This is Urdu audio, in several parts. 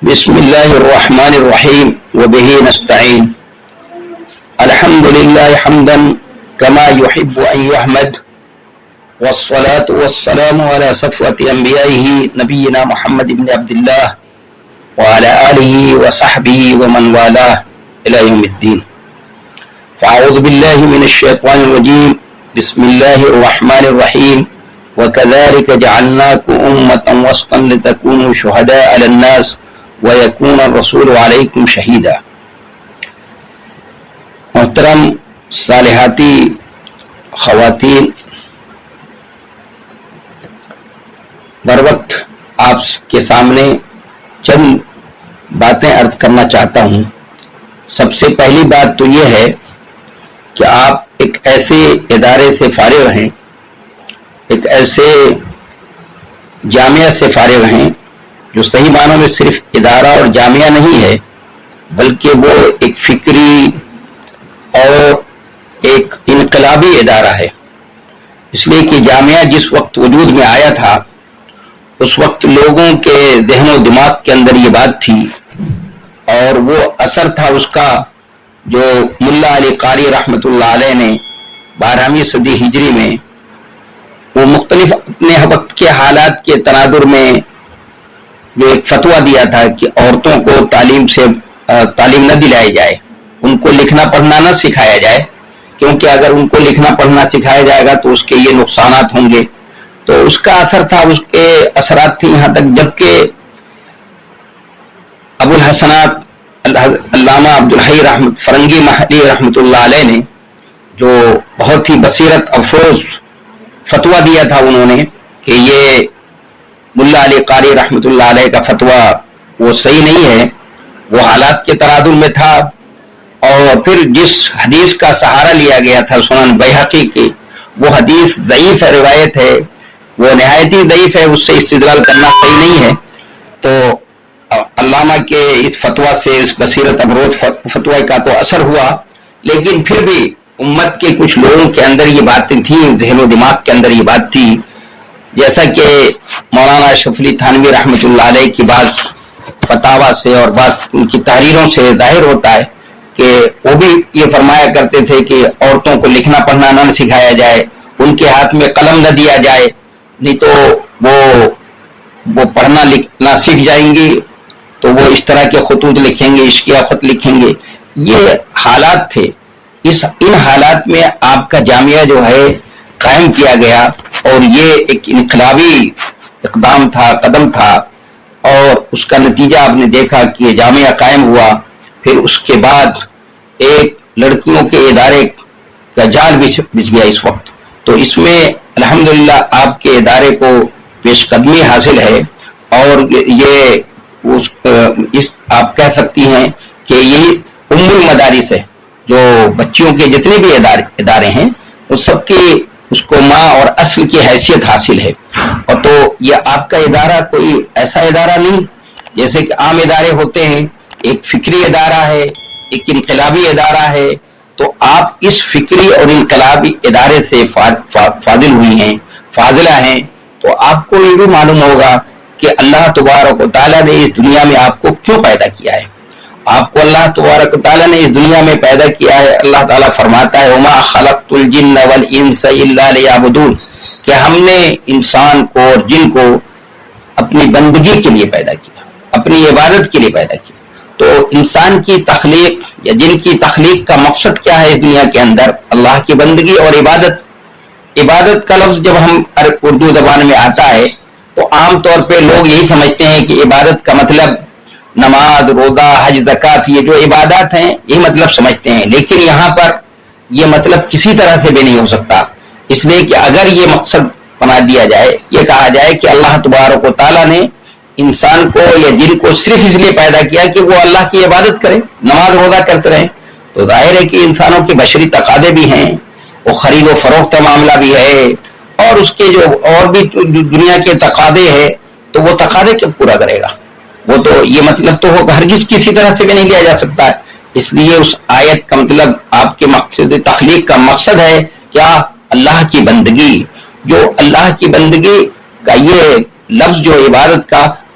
بسم الله الرحمن الرحيم وبه نستعين. الحمد لله حمدا كما يحب أن يحمد، والصلاة والسلام على صفوة أنبيائه نبينا محمد بن عبد الله وعلى آله وصحبه ومن والاه إلى يوم الدين. فأعوذ بالله من الشيطان الرجيم. بسم الله الرحمن الرحيم. وكذلك جعلناكم أمة وسطا لتكونوا شهداء على الناس ويكون الرسول عليكم شهيدا. محترم صالحاتی خواتین، بروقت آپ کے سامنے چند باتیں عرض کرنا چاہتا ہوں. سب سے پہلی بات تو یہ ہے کہ آپ ایک ایسے ادارے سے فارغ ہیں، ایک ایسے جامعہ سے فارغ ہیں جو صحیح معنوں میں صرف ادارہ اور جامعہ نہیں ہے، بلکہ وہ ایک فکری اور ایک انقلابی ادارہ ہے. اس لیے کہ جامعہ جس وقت وجود میں آیا تھا اس وقت لوگوں کے ذہن و دماغ کے اندر یہ بات تھی، اور وہ اثر تھا اس کا جو ملا علی قاری رحمۃ اللہ علیہ نے 12ویں صدی ہجری میں وہ مختلف اپنے وقت کے حالات کے تناظر میں جو ایک فتویٰ دیا تھا کہ عورتوں کو تعلیم نہ دلائی جائے، ان کو لکھنا پڑھنا نہ سکھایا جائے، کیونکہ اگر ان کو لکھنا پڑھنا سکھایا جائے گا تو اس کے یہ نقصانات ہوں گے. تو اس کا اثر تھا، اس کے اثرات تھے یہاں تک جبکہ ابو الحسنات علامہ عبدالحی فرنگی محلی رحمۃ اللہ علیہ نے جو بہت ہی بصیرت افروز فتویٰ دیا تھا انہوں نے کہ یہ ملا علی قاری رحمۃ اللہ علیہ کا فتویٰ وہ صحیح نہیں ہے، وہ حالات کے تناظر میں تھا. اور پھر جس حدیث کا سہارا لیا گیا تھا سنن بیہقی کی، وہ حدیث ضعیف ہے، روایت ہے، وہ نہایت ہی ضعیف ہے، اس سے استدلال کرنا صحیح نہیں ہے. تو علامہ کے اس فتویٰ سے، اس بصیرت افروز فتویٰ کا تو اثر ہوا، لیکن پھر بھی امت کے کچھ لوگوں کے اندر یہ باتیں تھیں، ذہن و دماغ کے اندر یہ بات تھی. جیسا کہ مولانا اشرف علی تھانوی رحمۃ اللہ علیہ کی بات فتاوی سے اور بات ان کی تحریروں سے ظاہر ہوتا ہے کہ وہ بھی یہ فرمایا کرتے تھے کہ عورتوں کو لکھنا پڑھنا نہ سکھایا جائے، ان کے ہاتھ میں قلم نہ دیا جائے، نہیں تو وہ پڑھنا لکھنا سیکھ جائیں گی تو وہ اس طرح کے خطوط لکھیں گے، عشقیہ خط لکھیں گے. یہ حالات تھے. ان حالات میں آپ کا جامعہ جو ہے قائم کیا گیا، اور یہ ایک انقلابی اقدام تھا، قدم تھا، اور اس کا نتیجہ آپ نے دیکھا کہ یہ جامعہ قائم ہوا. پھر اس کے بعد ایک لڑکیوں کے ادارے کا جال بچ گیا اس وقت. تو اس میں الحمدللہ آپ کے ادارے کو پیش قدمی حاصل ہے، اور یہ آپ کہہ سکتی ہیں کہ یہ ام المدارس ہے. جو بچیوں کے جتنے بھی ادارے ہیں وہ سب کی اس کو ماں اور اصل کی حیثیت حاصل ہے. اور تو یہ آپ کا ادارہ کوئی ایسا ادارہ نہیں جیسے کہ عام ادارے ہوتے ہیں، ایک فکری ادارہ ہے، ایک انقلابی ادارہ ہے. تو آپ اس فکری اور انقلابی ادارے سے فاضل ہوئی ہیں، فاضلہ ہیں. تو آپ کو یہ بھی معلوم ہوگا کہ اللہ تبارک و تعالیٰ نے اس دنیا میں آپ کو کیوں پیدا کیا ہے. آپ کو اللہ تبارک و تعالیٰ نے اس دنیا میں پیدا کیا ہے. اللہ تعالیٰ فرماتا ہے وَمَا خَلَقْتُ الْجِنَّ وَالْإِنسَ إِلَّا لِيَعْبُدُونَ، کہ ہم نے انسان کو اور جن کو اپنی بندگی کے لیے پیدا کیا، اپنی عبادت کے لیے پیدا کیا. تو انسان کی تخلیق یا جن کی تخلیق کا مقصد کیا ہے اس دنیا کے اندر؟ اللہ کی بندگی اور عبادت. عبادت کا لفظ جب ہم اردو زبان میں آتا ہے تو عام طور پہ لوگ یہی سمجھتے ہیں کہ عبادت کا مطلب نماز، روزہ، حج، زکوٰۃ، یہ جو عبادات ہیں یہی مطلب سمجھتے ہیں. لیکن یہاں پر یہ مطلب کسی طرح سے بھی نہیں ہو سکتا، اس لیے کہ اگر یہ مقصد بنا دیا جائے، یہ کہا جائے کہ اللہ تبارک و تعالیٰ نے انسان کو یا جن کو صرف اس لیے پیدا کیا کہ وہ اللہ کی عبادت کریں، نماز روزہ کرتے رہیں، تو ظاہر ہے کہ انسانوں کے بشری تقاضے بھی ہیں، وہ خرید و فروخت معاملہ بھی ہے، اور اس کے جو اور بھی دنیا کے تقاضے ہیں، تو وہ تقاضے کب پورا کرے گا؟ وہ تو یہ مطلب تو ہرگز کسی طرح سے بھی نہیں لیا جا سکتا ہے. اس لیے اس آیت کا مطلب آپ کے مقصد تخلیق کا مقصد ہے کیا؟ اللہ کی بندگی. جو اللہ کی بندگی کا یہ لفظ جو عبادت کا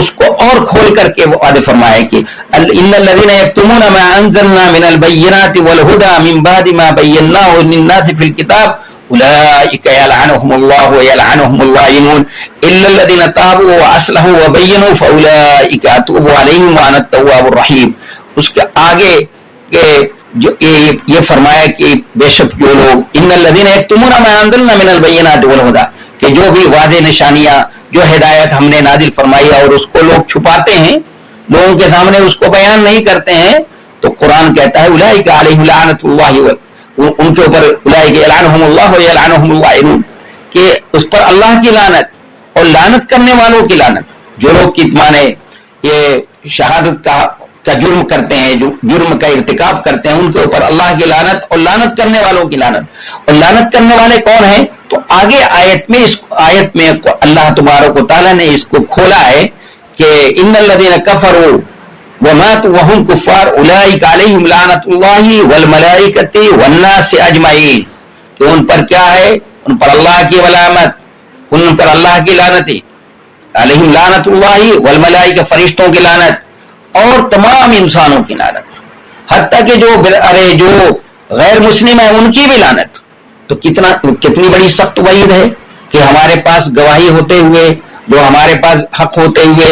اس کو اور کھول کر کے وہ وعدے فرمایا کہ ان الذين يكتمون ما انزلنا من البينات والهدى من بعد ما بيناه للناس في الكتاب اولئك يلعنهم الله ويلعنهم اللائنون الا الذين تابوا واصلحوا وبينوا فاولئك اتوب عليهم وانا التواب الرحيم. اس کے آگے کہ جو یہ فرمایا کہ بے شک جو لوگ ان الذين يكتمون ما انزلنا من البينات والهدى کہ جو بھی واضح نشانیاں جو ہدایت ہم نے نازل فرمائی اور اس کو لوگ چھپاتے ہیں، لوگوں کے سامنے اس کو بیان نہیں کرتے ہیں، تو قرآن کہتا ہے اولئک علیہم لعنۃ اللہ، ان کے اوپر اولئک یلعنہم اللہ ویلعنہم اللائنون کہ اس پر اللہ کی لعنت اور لعنت کرنے والوں کی لعنت. جو لوگ کتمانے یہ شہادت کا جرم کرتے ہیں، جو جرم کا ارتکاب کرتے ہیں، ان کے اوپر اللہ کی لعنت اور لعنت کرنے والوں کی لعنت. اور لعنت کرنے والے کون ہیں؟ تو آگے آیت میں اللہ تبارک و تعالیٰ نے اس کو کھولا ہے کہ ان الذین کفروا وماتوا وهم کفار اولئک علیہم لعنۃ اللہ والملائکۃ والناس اجمعین کہ ان پر کیا ہے؟ ان پر اللہ کی ملامت، ان پر اللہ کی لعنت، علیہم لعنۃ اللہ والملائکۃ فرشتوں کی لعنت اور تمام انسانوں کی لعنت، حتیٰ کہ جو غیر مسلم ہے ان کی بھی لعنت. تو کتنی بڑی سخت وعید ہے کہ ہمارے پاس گواہی ہوتے ہوئے، جو ہمارے پاس حق ہوتے ہوئے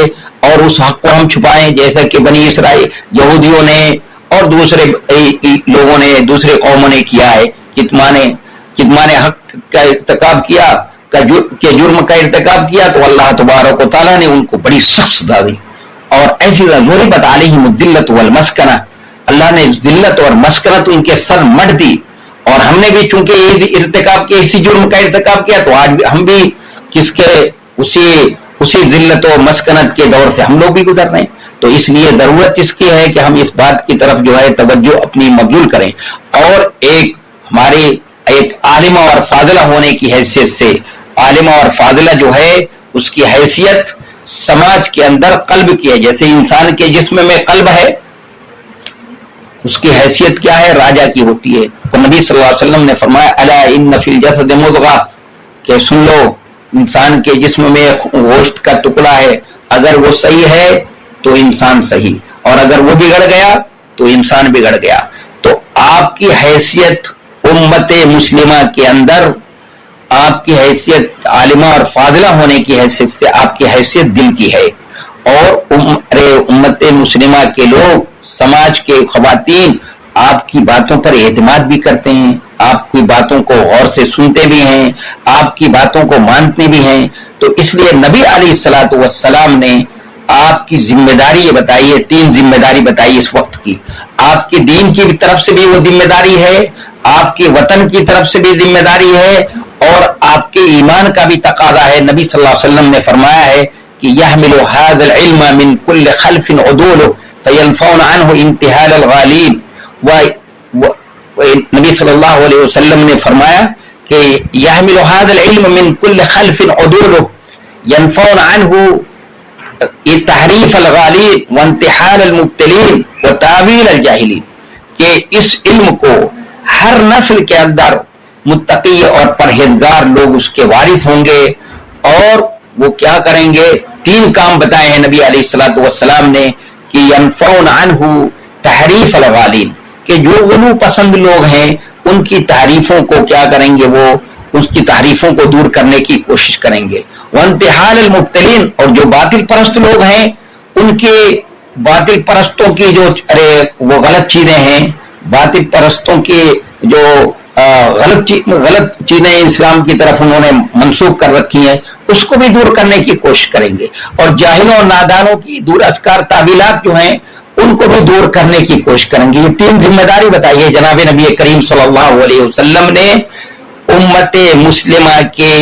اور اس حق کو ہم چھپائیں، جیسا کہ بنی اسرائیل یہودیوں نے اور دوسرے لوگوں نے، دوسرے قوموں نے کیا ہے. کتمان حق کا ارتکاب کیا، کہ جرم کا ارتکاب کیا، تو اللہ تبارک و تعالیٰ نے ان کو بڑی سخت سزا دی. اور ایسی ضربت علیہم الذلۃ والمسکنہ، اللہ نے ذلت اور مسکنت ان کے سر مٹ دی. اور ہم نے بھی چونکہ ارتکاب کے اسی جرم کا ارتکاب کیا، تو آج ہم بھی کس کے اسی ذلت و مسکنت کے دور سے ہم لوگ بھی گزر رہے ہیں. تو اس لیے ضرورت اس کی ہے کہ ہم اس بات کی طرف جو ہے توجہ اپنی مبذول کریں، اور ہمارے ایک عالمہ اور فاضلہ ہونے کی حیثیت سے، عالمہ اور فاضلہ جو ہے اس کی حیثیت سماج کے اندر قلب کی ہے. جیسے انسان کے جسم میں قلب ہے، اس کی حیثیت کیا ہے؟ راجہ کی ہوتی ہے. تو نبی صلی اللہ علیہ وسلم نے فرمایا الا ان فی الجسد مضغہ کہ سن لو، انسان کے جسم میں گوشت کا ٹکڑا ہے، اگر وہ صحیح ہے تو انسان صحیح، اور اگر وہ بگڑ گیا تو انسان بگڑ گیا. تو آپ کی حیثیت امت مسلمہ کے اندر، آپ کی حیثیت عالمہ اور فاضلہ ہونے کی حیثیت سے آپ کی حیثیت دل کی ہے. اور امت مسلمہ کے لوگ، سماج کے خواتین آپ کی باتوں پر اعتماد بھی کرتے ہیں، آپ کی باتوں کو غور سے سنتے بھی ہیں، آپ کی باتوں کو مانتے بھی ہیں. تو اس لیے نبی علیہ الصلوۃ والسلام نے آپ کی ذمہ داری یہ بتائی ہے، 3 ذمہ داری بتائی اس وقت کی. آپ کے دین کی طرف سے بھی وہ ذمہ داری ہے، آپ کے وطن کی طرف سے بھی ذمہ داری ہے، اور آپ کے ایمان کا بھی تقاضا ہے. نبی صلی اللہ علیہ وسلم نے فرمایا ہے کہ يحمل هذا العلم من كل خلف عدول فينفون عنه انتحال الغالين. نبی صلی اللہ علیہ وسلم نے فرمایا کہ يحمل هذا العلم من كل خلف عدول ينفون عنه تحریف الغالین وانتحال المبتلین وتاویل الجاہلین کہ اس علم کو ہر نسل کے اندر متقی اور پرہیزگار لوگ اس کے وارث ہوں گے، اور وہ کیا کریں گے؟ 3 کام بتائے ہیں نبی علیہ الصلوۃ والسلام نے کہ ینفون عنہ تحریف الغالین کہ جو غلو پسند لوگ ہیں ان کی تعریفوں کو کیا کریں گے؟ وہ اس کی تعریفوں کو دور کرنے کی کوشش کریں گے. وانتحال المبتلین اور جو باطل پرست لوگ ہیں ان کے باطل پرستوں کی جو وہ غلط چیزیں ہیں، باطل پرستوں کی جو غلط چیزیں اسلام کی طرف انہوں نے منسوخ کر رکھی ہیں اس کو بھی دور کرنے کی کوشش کریں گے. اور جاہلوں اور نادانوں کی دور اسکار تعویلات جو ہیں ان کو بھی دور کرنے کی کوشش کریں گے. یہ 3 ذمہ داری بتائی ہے جناب نبی کریم صلی اللہ علیہ وسلم نے امت مسلمہ کے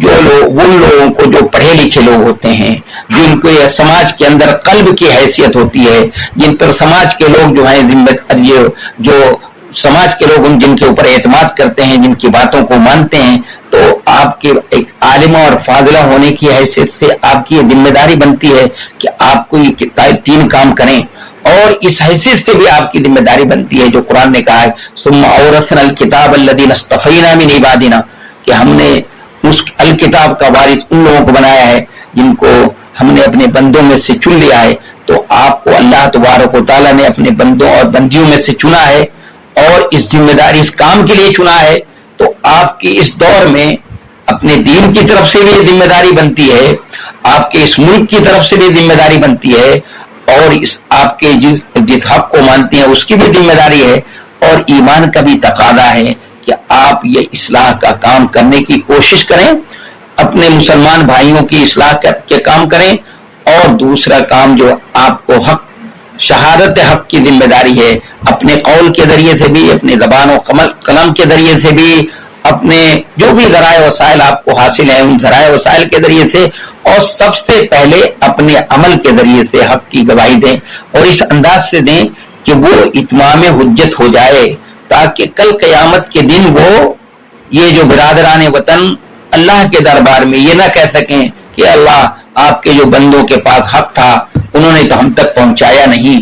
جو لوگ، ان لوگوں کو جو پڑھے لکھے لوگ ہوتے ہیں، جن کو یہ سماج کے اندر قلب کی حیثیت ہوتی ہے، جن پر سماج کے لوگ جو ہیں جو سماج کے لوگ جن کے اوپر اعتماد کرتے ہیں، جن کی باتوں کو مانتے ہیں، تو آپ کے ایک عالمہ اور فاضلہ ہونے کی حیثیت سے آپ کی یہ ذمہ داری بنتی ہے کہ آپ کو یہ 3 کام کریں. اور اس حیثیت سے بھی آپ کی ذمہ داری بنتی ہے جو قرآن نے کہا ہے ثم اورثنا الکتاب الذین اصطفینا من عبادنا کہ ہم نے اس الکتاب کا وارث ان لوگوں کو بنایا ہے جن کو ہم نے اپنے بندوں میں سے چن لیا ہے، تو آپ کو اللہ تبارک و تعالیٰ نے اپنے بندوں اور بندیوں میں سے چنا ہے اور اس ذمہ داری اس کام کے لیے چنا ہے، تو آپ کی اس دور میں اپنے دین کی طرف سے بھی ذمہ داری بنتی ہے، آپ کے اس ملک کی طرف سے بھی ذمہ داری بنتی ہے، اور آپ کے جس حق کو مانتے ہیں اس کی بھی ذمہ داری ہے، اور ایمان کا بھی تقاضا ہے کہ آپ یہ اصلاح کا کام کرنے کی کوشش کریں، اپنے مسلمان بھائیوں کی اصلاح کے کام کریں، اور دوسرا کام جو آپ کو حق شہادت حق کی ذمہ داری ہے، اپنے قول کے ذریعے سے بھی، اپنے زبان و قلم کے ذریعے سے بھی، اپنے جو بھی ذرائع وسائل آپ کو حاصل ہیں ان ذرائع وسائل کے ذریعے سے، اور سب سے پہلے اپنے عمل کے ذریعے سے حق کی گواہی دیں، اور اس انداز سے دیں کہ وہ اتمام حجت ہو جائے، تاکہ کل قیامت کے دن وہ یہ جو برادران وطن اللہ کے دربار میں یہ نہ کہہ سکیں کہ اللہ آپ کے جو بندوں کے پاس حق تھا انہوں نے تو ہم تک پہنچایا نہیں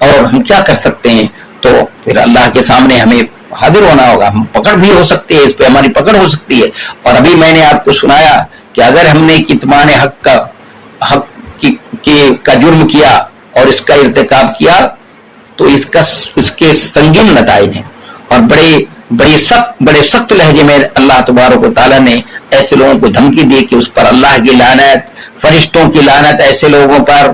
اور ہم کیا کر سکتے ہیں، تو پھر اللہ کے سامنے ہمیں حاضر ہونا ہوگا، ہم پکڑ بھی ہو سکتے ہیں، اس پہ ہماری پکڑ ہو سکتی ہے۔ اور ابھی میں نے آپ کو سنایا کہ اگر ہم نے کتمان حق کا جرم کیا اور اس کا ارتکاب کیا تو اس کے سنگین نتائج ہیں، اور بڑے سخت لہجے میں اللہ تبارک و تعالیٰ نے ایسے لوگوں کو دھمکی دی کہ اس پر اللہ کی لعنت، فرشتوں کی لعنت ایسے لوگوں پر،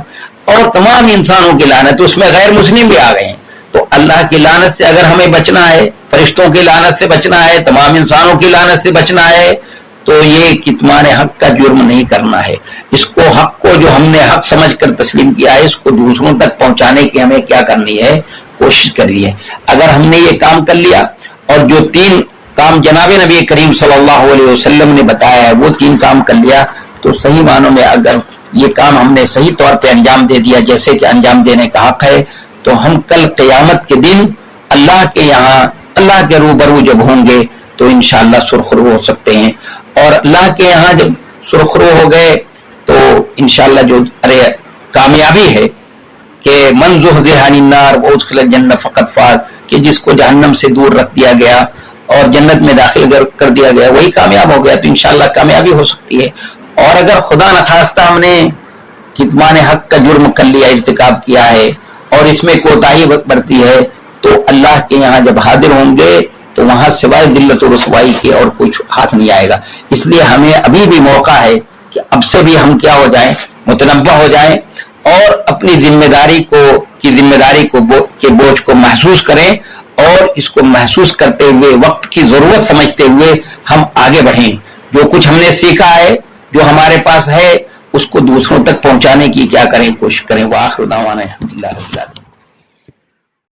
اور تمام انسانوں کی لعنت، اس میں غیر مسلم بھی آ گئے ہیں۔ تو اللہ کی لعنت سے اگر ہمیں بچنا ہے، فرشتوں کی لعنت سے بچنا ہے، تمام انسانوں کی لعنت سے بچنا ہے، تو یہ کتمان حق کا جرم نہیں کرنا ہے۔ اس کو حق کو جو ہم نے حق سمجھ کر تسلیم کیا ہے اس کو دوسروں تک پہنچانے کی ہمیں کیا کرنی ہے، کوشش کرنی ہے۔ اگر ہم نے یہ کام کر لیا، اور جو 3 کام جناب نبی کریم صلی اللہ علیہ وسلم نے بتایا ہے وہ 3 کام کر لیا، تو صحیح معنوں میں اگر یہ کام ہم نے صحیح طور پہ انجام دے دیا جیسے کہ انجام دینے کا حق ہے، تو ہم کل قیامت کے دن اللہ کے یہاں اللہ کے روبرو جب ہوں گے تو انشاءاللہ سرخرو ہو سکتے ہیں، اور اللہ کے یہاں جب سرخرو ہو گئے تو انشاءاللہ جو کامیابی ہے کہ من زحزح عن النار وادخل الجنہ فقد فاز، کہ جس کو جہنم سے دور رکھ دیا گیا اور جنت میں داخل کر دیا گیا وہی کامیاب ہو گیا، تو انشاءاللہ کامیابی ہو سکتی ہے۔ اور اگر خدا نخواستہ ہم نے کتمان حق کا جرم کر لیا، ارتکاب کیا ہے اور اس میں کوتاہی برتی ہے، تو اللہ کے یہاں جب حاضر ہوں گے تو وہاں سوائے ذلت و رسوائی کے اور کچھ ہاتھ نہیں آئے گا۔ اس لیے ہمیں ابھی بھی موقع ہے کہ اب سے بھی ہم کیا ہو جائیں، متنبہ ہو جائیں، اور اپنی ذمہ داری کے بوجھ کو محسوس کریں، اور اس کو محسوس کرتے ہوئے وقت کی ضرورت سمجھتے ہوئے ہم آگے بڑھیں۔ جو کچھ ہم نے سیکھا ہے، جو ہمارے پاس ہے، اس کو دوسروں تک پہنچانے کی کیا کریں، کوشش کریں۔ وآخر دعوانا الحمدللہ رب العالمین۔